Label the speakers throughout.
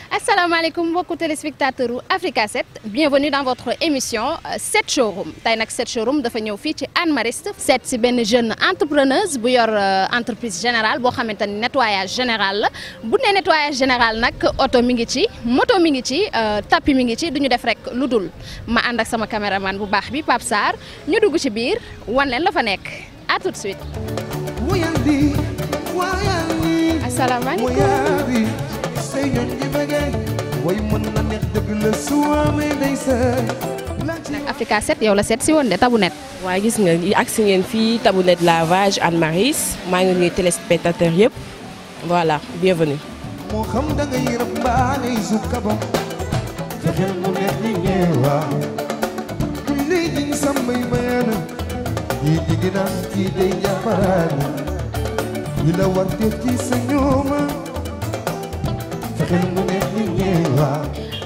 Speaker 1: Asalaamaaleykum mbokku téléspectateurs Africa 7 bienvenue dans votre émission 7 showroom tey nag 7 showroom dafa ñëw fii ci Hann Mariste seet si benn jeune entrepreneuse bu yor entreprise générale boo xamante ni nettoyage général la bu nee nettoyage général nag oto mi ngi ci moto mi ngi ci tapis mi ngi ci du ñu def rek lu dul ma ànd ak sama caméraman bu baax bi Pape Sarr ñu dugg ci biir wan leen la fa nekk à tout de suite. asalaamaaleykum. nag Africa 7 yow la seet si woon de Tabounet.
Speaker 2: waaye gis nga agsi ngeen fii Tabounet lavage Hann Mariste maa ngi nuyu téléspectateurs yëpp voilà bienvenue. moo xam da ngay rab mbaa ngay sukkabam fexeel mu neex ñi ñeewa léegi sambay mayana yi digi naan kii day jàpparaani yi la war def ci sa ñooma.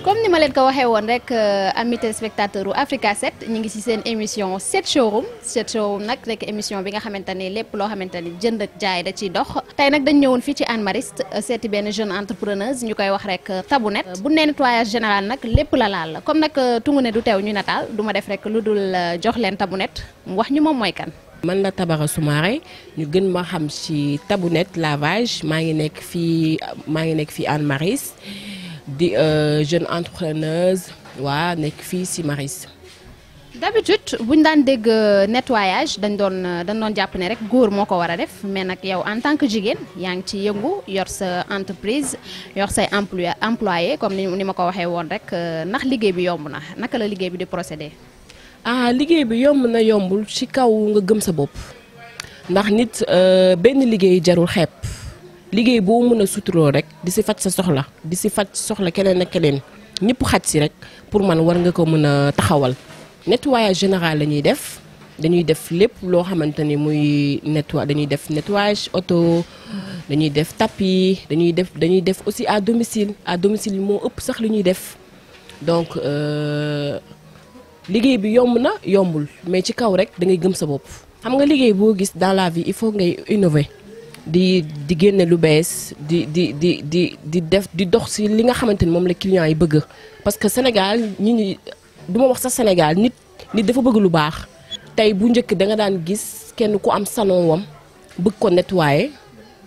Speaker 1: comme ni ma leen ko waxee woon rek amis téléspectateurs u Africa 7 ñu ngi ci seen émission 7 showroom 7 showroom nag nekk émission bi nga xamante ni lépp loo xamante ni jënd ak jaay da ciy dox tey nag dañ ñëwoon fii ci Hann Mariste seeti benn jeune entrepreneuse ñu koy wax rek Tabounet bu nee nettoyage général nag lépp la laal comme nag tungu ne du teew ñu nataal du ma def rek lu dul jox leen Tabounet mu wax ñu moom mooy kan.
Speaker 2: man la Tabara Soumaré ñu gën ma xam ci Tabounet lavage maa ngi nekk fii Hann Mariste di jeune entrepreneuse waa nekk fii ci Mariste.
Speaker 1: d'habitude bu ñu daan dégg nettoyage dañ doon jàpp ne rek góor moo ko war a def mais nag yow en tant que jigéen yaa ngi ci yëngu yor sa entreprise yor say employé comme ni ma ko waxee woon rek ndax liggéey bi yomb na naka la liggéey bi di procédé.
Speaker 2: liggéey bi yomb na yombul ci kaw nga gëm sa bopp ndax nit benn liggéey jarul xeeb liggéey boo mën a suturoo rek di si faj sa soxla di si faj soxla keneen ak keneen ñëpp xaj si rek pour man war nga ko mën a taxawal. nettoyage général la ñuy def dañuy def lépp loo xamante ni muy dañuy def nettoyage auto dañuy def tapis dañuy def aussi à domicile moo ëpp sax li ñuy def donc. liggéey bi yomb na yombul mais ci kaw rek da ngay gëm sa bopp. xam nga liggéey boo gis dans la vie il faut ngay innover di génne lu bees di def di dox ci li nga xamante ni moom la client yi bëgg. parce que Sénégal ñi du ma wax sax Sénégal nit dafa bëgg lu baax. tey bu njëkk da nga daan gis kenn ku am salon wam bëgg ko nettoyer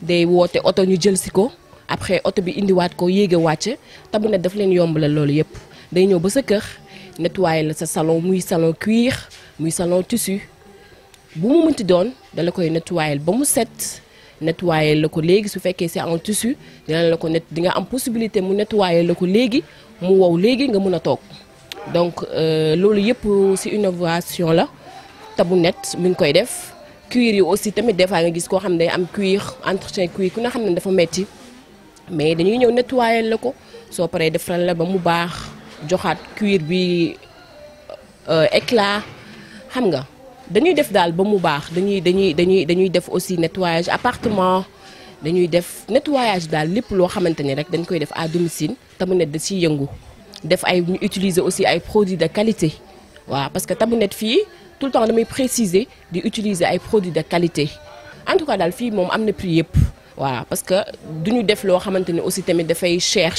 Speaker 2: day woote oto ñu jël si ko après oto bi indiwaat ko yéege wàcc Tabounet daf leen yomb la loolu yëpp day ñëw ba sa kër. nettoyer la sa salon muy salon cuir muy salon tissu bu mu mënti doon dala koy nettoyer ba mu set nettoyer la ko léegi su fekkee c'est en tissu dina la ko di nga am possibilité mu nettoyer la ko léegi mu wow léegi nga mën a toog donc loolu yëpp ci innovation la Tabounet mi ngi koy def cuir yi aussi tamit des fois nga gis koo xam ne day am cuir entretien cuir ku nga xam ne dafa metti mais dañuy ñëw nettoyer la ko soo paree defaral la ba mu baax. joxaat cuir bi éclat xam nga dañuy def daal ba mu baax dañuy def aussi nettoyage appartement dañuy def nettoyage daal lépp loo xamante ni rek dañ koy def à domicile Tabounet da ciy yëngu def ñu utiliser aussi ay produits de qualité waaw parce que Tabounet fii tout le temps damay préciser di utiliser ay produits de qualité en tout cas daal fii moom am na prix yëpp. waaw parce que duñu def loo xamante ni aussi tamit dafay cher.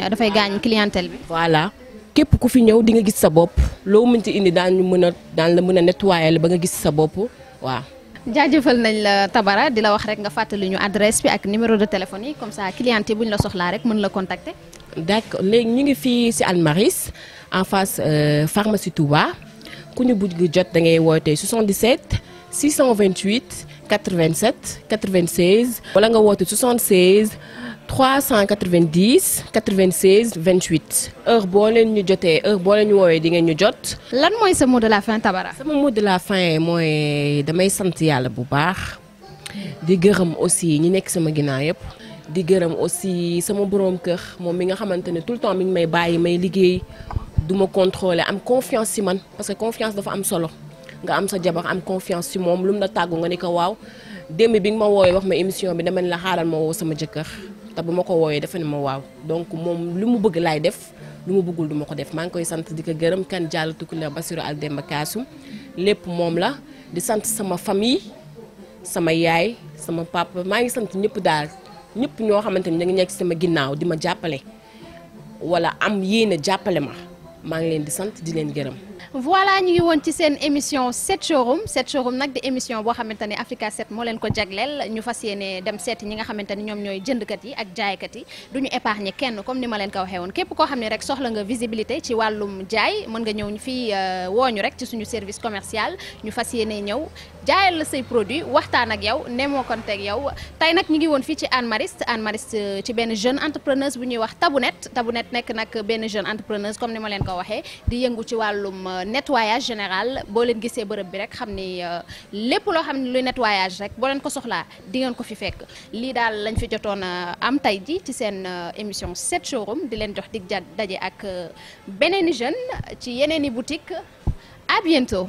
Speaker 1: dafay gaañ clientèle bi.
Speaker 2: voilà képp ku fi ñëw di nga gis sa bopp loo mënti indi daan la mën a nettoyer la ba nga gis sa bopp waaw.
Speaker 1: jaajëfal nañ la Tabara di la wax rek nga fàttali ñu adresse bi ak numéro de téléphone yi comme ça client yi bu ñu la soxlaa rek mën la contacter.
Speaker 2: d'accord léegi ñu ngi fii ci Hann Mariste en face pharmacie Touba ku ñu bëgg jot da ngay woote 77 628. 87 96 wala nga woote 76 390 96 28 heure boo leen ñu jotee heure boo leen ñu woowee di ngeen ñu jot.
Speaker 1: lan mooy sa mot de la fin Tabara.
Speaker 2: sama mot de la fin mooy damay sant yàlla bu baax di gërëm aussi ñi nekk sama ginnaaw yëpp di gërëm aussi sama boroom kër moom mi nga xamante ne tout le temps mi ngi may bàyyi may liggéey du ma contrôler am confiance ci man parce que confiance dafa am solo. nga am sa jabar am confiance ci moom lu mu la tàggu nga ni ko waaw démb bi nga ma woowee wax ma émission bi dama ne la xaaral ma woo sama jëkkër te bu ma ko wooyee dafa ne ma waaw donc moom li mu bëgg laay def lu mu bëggul du ma ko def maa ngi koy sant di ko gërëm kan Diallo Tukulër Bassirou Aldemba Kasum lépp moom la di sant sama famille sama yaay sama papa maa ngi sant ñëpp daal ñëpp ñoo xamante ni ñu ngi nekk sama ginnaaw di ma jàppale wala am yéene jàppale ma maa ngi leen di sant di leen gërëm.
Speaker 1: voilà ñu ngi woon ci seen émission 7 showroom nag di émission boo xamante ni Africa 7 moo leen ko jagleel ñu fas yéene dem seeti ñi nga xamante ni ñoom ñooy jëndkat yi ak jaaykat yi du ñu épargner kenn comme ni ma leen ko waxee woon képp koo xam ne rek soxla nga visibilité ci wàllum jaay mën nga ñëw ñu fii wooñu rek ci suñu service commercial ñu fas yéene ñëw jaayal la say produit waxtaan ak yow nemoo konte ak yow tey nag ñu ngi woon fii ci Hann Mariste ci benn jeune entrepreneuse bu ñuy wax Tabounette nekk nag benn jeune entrepreneuse comme ni ma leen ko waxee di yëngu ci wàllum nettoyage général boo leen gisee bërëb bi rek xam ni lépp loo xam ne luy nettoyage rek boo leen ko soxlaa di ngeen ko fi fekk lii daal lañ fi jotoon am tey ji ci seen émission 7 showroom di leen jox dig daje ak beneeni jeune ci yeneeni boutique à bientôt.